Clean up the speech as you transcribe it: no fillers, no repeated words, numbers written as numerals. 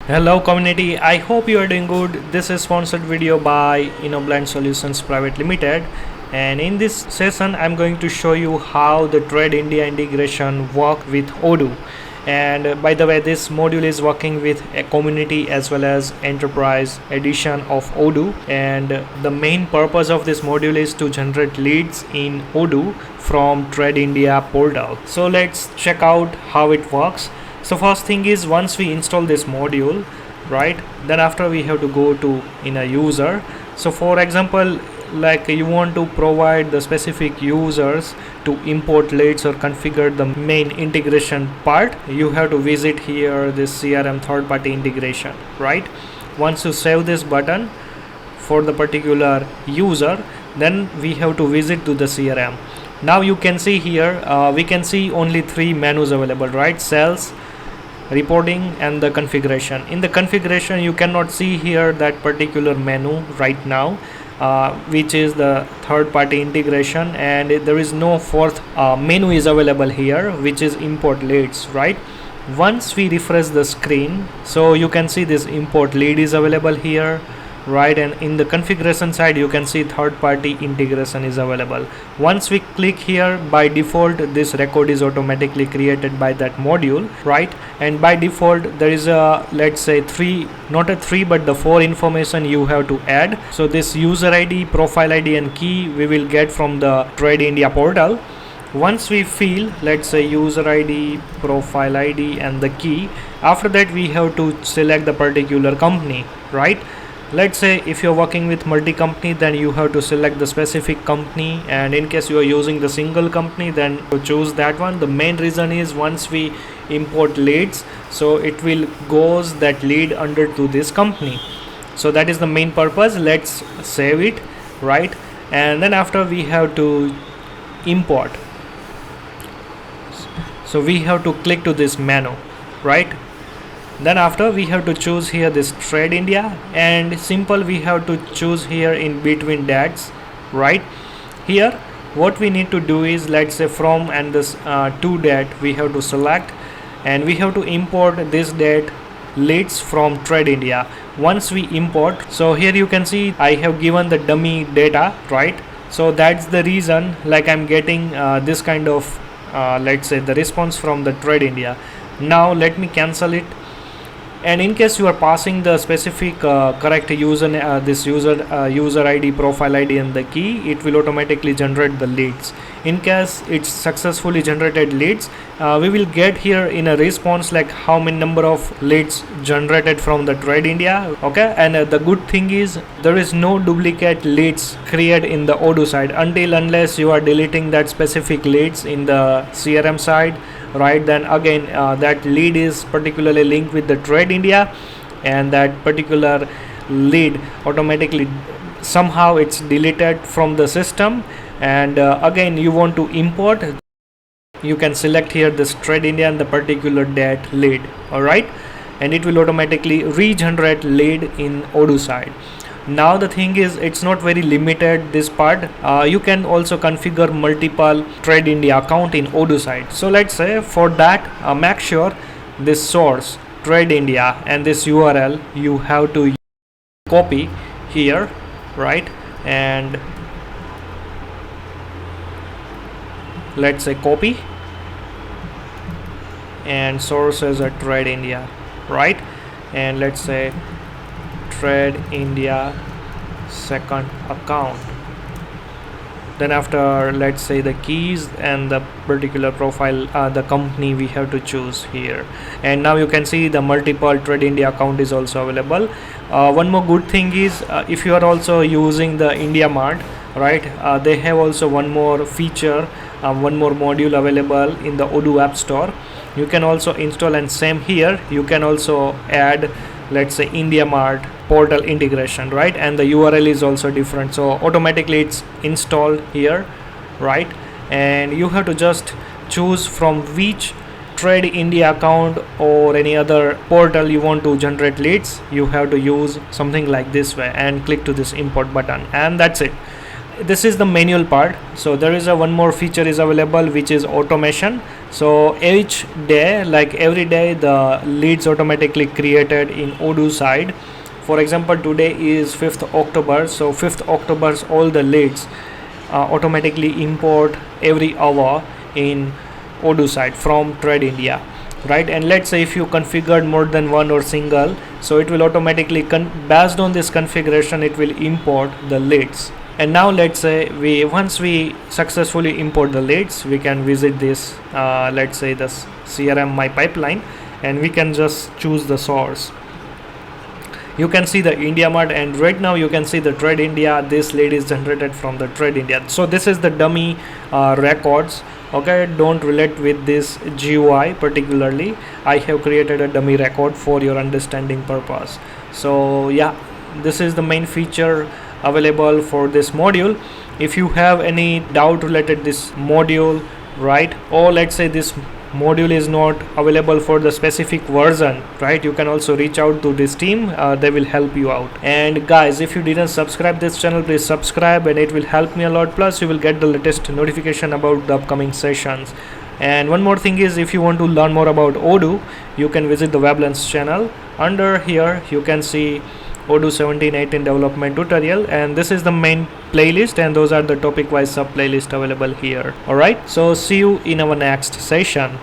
Hello community, I hope you are doing good. This is sponsored video by Innoblend Solutions Private Limited, and in this session I'm going to show you how the TradeIndia integration work with Odoo. And by the way, this module is working with a community as well as enterprise edition of Odoo, and the main purpose of this module is to generate leads in Odoo from TradeIndia portal. So let's check out how it works. So first thing is, once we install this module, right, then after we have to go to in a user. So for example, like you want to provide the specific users to import leads or configure the main integration part, you have to visit here this CRM third party integration, right? Once you save this button for the particular user, then we have to visit to the CRM. Now you can see here, we can see only three menus available, right? Sales, reporting, and the configuration. In the configuration you cannot see here that particular menu right now, which is the third party integration, and there is no fourth menu is available here, which is import leads, right? Once we refresh the screen, so you can see this import lead is available here, right? And in the configuration side you can see third party integration is available. Once we click here, by default this record is automatically created by that module, right? And by default there is a, let's say, the four information you have to add. So this user ID, profile ID, and key we will get from the TradeIndia portal. Once we fill, let's say, user ID, profile ID, and the key, after that we have to select the particular company, right? Let's say if you're working with multi-company, then you have to select the specific company, and in case you are using the single company, then to choose that one. The main reason is, once we import leads, so it will goes that lead under to this company. So that is the main purpose. Let's save it, right? And then after we have to import, so we have to click to this menu, right? Then after we have to choose here this TradeIndia, and simple we have to choose here in between dates, right? Here what we need to do is, let's say, from and this to date we have to select, and we have to import this date leads from TradeIndia. Once we import, so here you can see I have given the dummy data, right? So that's the reason like I'm getting this kind of let's say the response from the TradeIndia. Now let me cancel it. And in case you are passing the specific correct user user ID, profile ID, and the key, it will automatically generate the leads. In case it's successfully generated leads, we will get here in a response like how many number of leads generated from the TradeIndia. Okay, and the good thing is there is no duplicate leads created in the Odoo side unless you are deleting that specific leads in the CRM side, right? Then again that lead is particularly linked with the TradeIndia, and that particular lead automatically somehow it's deleted from the system. And again you want to import, you can select here this TradeIndia and the particular date lead, alright, and it will automatically regenerate lead in Odoo side. Now the thing is, it's not very limited this part. You can also configure multiple TradeIndia account in Odoo side. So let's say for that, make sure this source TradeIndia and this URL you have to copy here, right? And let's say copy, and source as a TradeIndia, right? And let's say TradeIndia second account. Then after, let's say, the keys and the particular profile, the company we have to choose here. And now you can see the multiple TradeIndia account is also available. One more good thing is, if you are also using the India Mart, right, they have also one more feature, one more module available in the Odoo App Store. You can also install, and same here you can also add, let's say, India Mart portal integration, right? And the URL is also different, so automatically it's installed here, right? And you have to just choose from which TradeIndia account or any other portal you want to generate leads. You have to use something like this way and click to this import button, and that's it. this is the manual part. So there is a one more feature is available, which is automation. So each day, like every day, the leads automatically created in Odoo side. For example, today is 5th October, so 5th October's all the leads automatically import every hour in Odoo side from TradeIndia, right? And let's say if you configured more than one or single, so it will automatically based on this configuration, it will import the leads. And now let's say once we successfully import the leads, we can visit this let's say this CRM my pipeline, and we can just choose the source. You can see the India Mart, and right now you can see the TradeIndia. This lead is generated from the TradeIndia. So this is the dummy records. Okay, don't relate with this GUI particularly. I have created a dummy record for your understanding purpose. So yeah, this is the main feature available for this module. If you have any doubt related this module, right, or let's say this module is not available for the specific version, right, you can also reach out to this team. They will help you out. And guys, if you didn't subscribe this channel, please subscribe, and it will help me a lot. Plus you will get the latest notification about the upcoming sessions. And one more thing is, if you want to learn more about Odoo, you can visit the Weblens channel. Under here you can see Odoo 17-18 development tutorial, and this is the main playlist, and those are the topic wise sub playlist available here. Alright, so see you in our next session.